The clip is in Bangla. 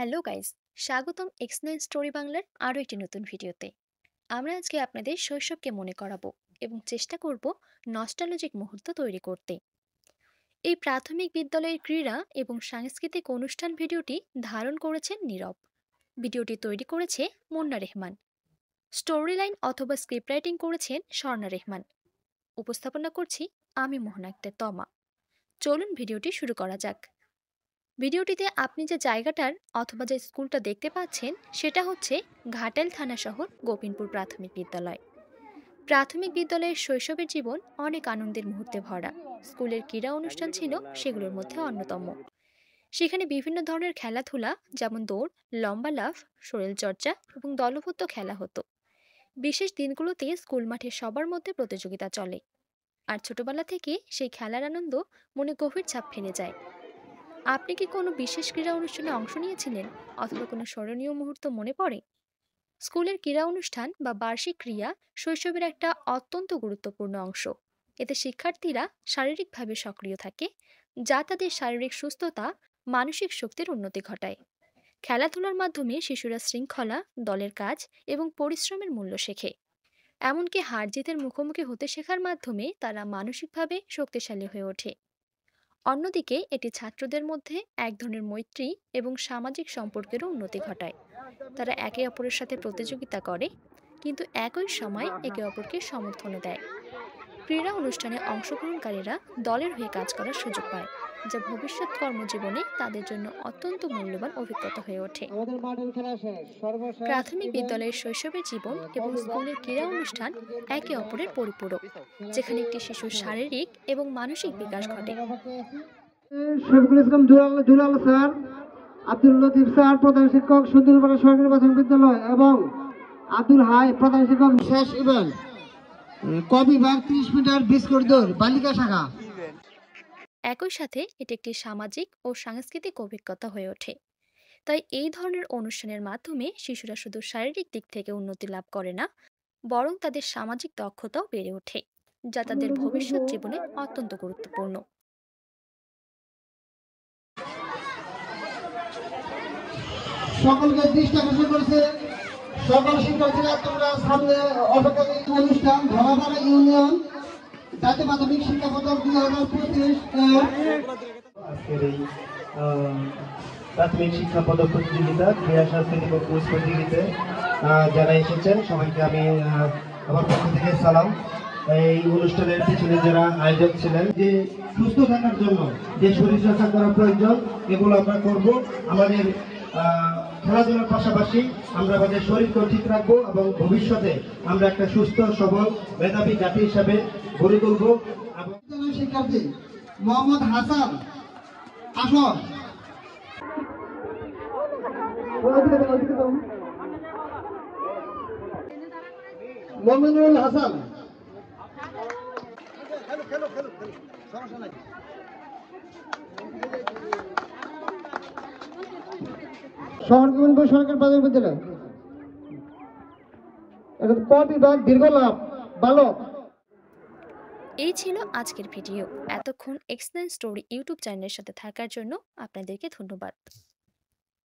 হ্যালো গাইস, স্বাগতম এক্সপ্লেন স্টোরি বাংলার আরও একটি নতুন ভিডিওতে। আমরা আজকে আপনাদের শৈশবকে মনে করাবো এবং চেষ্টা করব নস্টালজিক মুহূর্ত তৈরি করতে। এই প্রাথমিক বিদ্যালয়ের ক্রীড়া এবং সাংস্কৃতিক অনুষ্ঠান ভিডিওটি ধারণ করেছেন নীরব। ভিডিওটি তৈরি করেছে মুন্না রেহমান। স্টোরি লাইন অথবা স্ক্রিপ্ট রাইটিং করেছেন স্বর্ণা রেহমান। উপস্থাপনা করছি আমি মোহনা আক্তার তমা। চলুন ভিডিওটি শুরু করা যাক। ভিডিওটিতে আপনি যে জায়গাটার অথবা যে স্কুলটা দেখতে পাচ্ছেন সেটা হচ্ছে ঘাটাইল থানা শহর গোবিন্দপুর প্রাথমিক বিদ্যালয়। প্রাথমিক বিদ্যালয়ের শৈশবের জীবন অনেক আনন্দের মুহূর্তে ভরা। স্কুলের ক্রীড়া অনুষ্ঠান ছিল সেগুলোর মধ্যে অন্যতম। সেখানে বিভিন্ন ধরনের খেলাধুলা যেমন দৌড়, লম্বা লাফ, শরীরচর্চা এবং দলবদ্ধ খেলা হতো। বিশেষ দিনগুলোতে স্কুল মাঠে সবার মধ্যে প্রতিযোগিতা চলে, আর ছোটবেলা থেকে সেই খেলার আনন্দ মনে গভীর ছাপ ফেলে যায়। আপনি কি কোনো বিশেষ ক্রীড়া অনুষ্ঠানে অংশ নিয়েছিলেন অথবা কোনো স্মরণীয় মুহূর্ত মনে পড়ে? স্কুলের ক্রীড়া অনুষ্ঠান বা বার্ষিক ক্রিয়া শৈশবের একটা অত্যন্ত গুরুত্বপূর্ণ অংশ। এতে শিক্ষার্থীরা শারীরিকভাবে সক্রিয় থাকে, যা তাদের শারীরিক সুস্থতা, মানসিক শক্তির উন্নতি ঘটায়। খেলাধুলার মাধ্যমে শিশুরা শৃঙ্খলা, দলের কাজ এবং পরিশ্রমের মূল্য শেখে। এমনকি হার জিতের মুখোমুখি হতে শেখার মাধ্যমে তারা মানসিকভাবে শক্তিশালী হয়ে ওঠে। অন্যদিকে এটি ছাত্রদের মধ্যে এক ধরনের মৈত্রী এবং সামাজিক সম্পর্কেরও উন্নতি ঘটায়। তারা একে অপরের সাথে প্রতিযোগিতা করে, কিন্তু একই সময় একে অপরকে সমর্থনও দেয়। ক্রীড়া অনুষ্ঠানে অংশগ্রহণকারীরা দলের হয়ে কাজ করার সুযোগ পায়, যা ভবিষ্যৎ কর্মজীবনে তাদের জন্য অত্যন্ত মূল্যবান অভিজ্ঞতা হয়ে ওঠে। প্রাথমিক বিদ্যালয়ের শৈশবের জীবন এবং স্কুলের ক্রীড়া অনুষ্ঠান একে অপরের পরিপূরক, যেখানে একটি শিশুর শারীরিক এবং মানসিক বিকাশ ঘটে। শফিকুল ইসলাম দুলাল স্যার, আব্দুল লতিফ স্যার প্রধান শিক্ষক সুন্দরপাড়া সরকারি প্রাথমিক বিদ্যালয় এবং আব্দুল হাই প্রধান শিক্ষক শেষ ইভেন্ট কবি ভাগ 30 মিটার বিস্কুট দৌড় বালিকা শাখা। একই সাথে এটি একটি সামাজিক ও সাংস্কৃতিক অভিজ্ঞতা হয়ে ওঠে। তাই এই ধরনের অনুষ্ঠানের মাধ্যমে শিশুরা শুধু শারীরিক দিক থেকে উন্নতি লাভ করে না, বরং তাদের সামাজিক দক্ষতাও বেড়ে ওঠে, যা তাদের ভবিষ্যৎ জীবনে অত্যন্ত গুরুত্বপূর্ণ। সকলকে দৃষ্টি আকর্ষণ করেছে সকল শিক্ষার্থীরা, তোমরা সামনে অপেক্ষাকৃত অনুষ্ঠান ধরাপাড়া ইউনিয়ন জাতীয় মাধ্যমিক শিক্ষা পদক 2025 আজকের এই প্রাথমিক শিক্ষা পদক প্রতিযোগিতা, ক্রীড়া সাংস্কৃতিক ও কুইজ প্রতিযোগিতায় যারা এসেছেন সবাইকে আমি আমার পক্ষ থেকে সালাম। এই অনুষ্ঠানের পিছনে যারা আয়োজক ছিলেন, যে সুস্থ থাকার জন্য যে শরীরচর্চা করা প্রয়োজন এগুলো আমরা করব। আমাদের খেলাধুলার পাশাপাশি আমরা আমাদের শরীরকেও ঠিক রাখবো এবং ভবিষ্যতে আমরা একটা সুস্থ সবল মেধাবী জাতি হিসাবে গড়ে তুলব। শিক্ষার্থী মোহাম্মদ হাসান আসন, মমিনুল হাসান, শহর গোবিন্দপুর সরকারি প্রাথমিক বিদ্যালয় ক বিভাগ দীর্ঘ লাভ বালক। এই ছিল আজকের ভিডিও। এতক্ষণ এক্সপ্লেন স্টোরি ইউটিউব চ্যানেলের সাথে থাকার জন্য আপনাদেরকে ধন্যবাদ।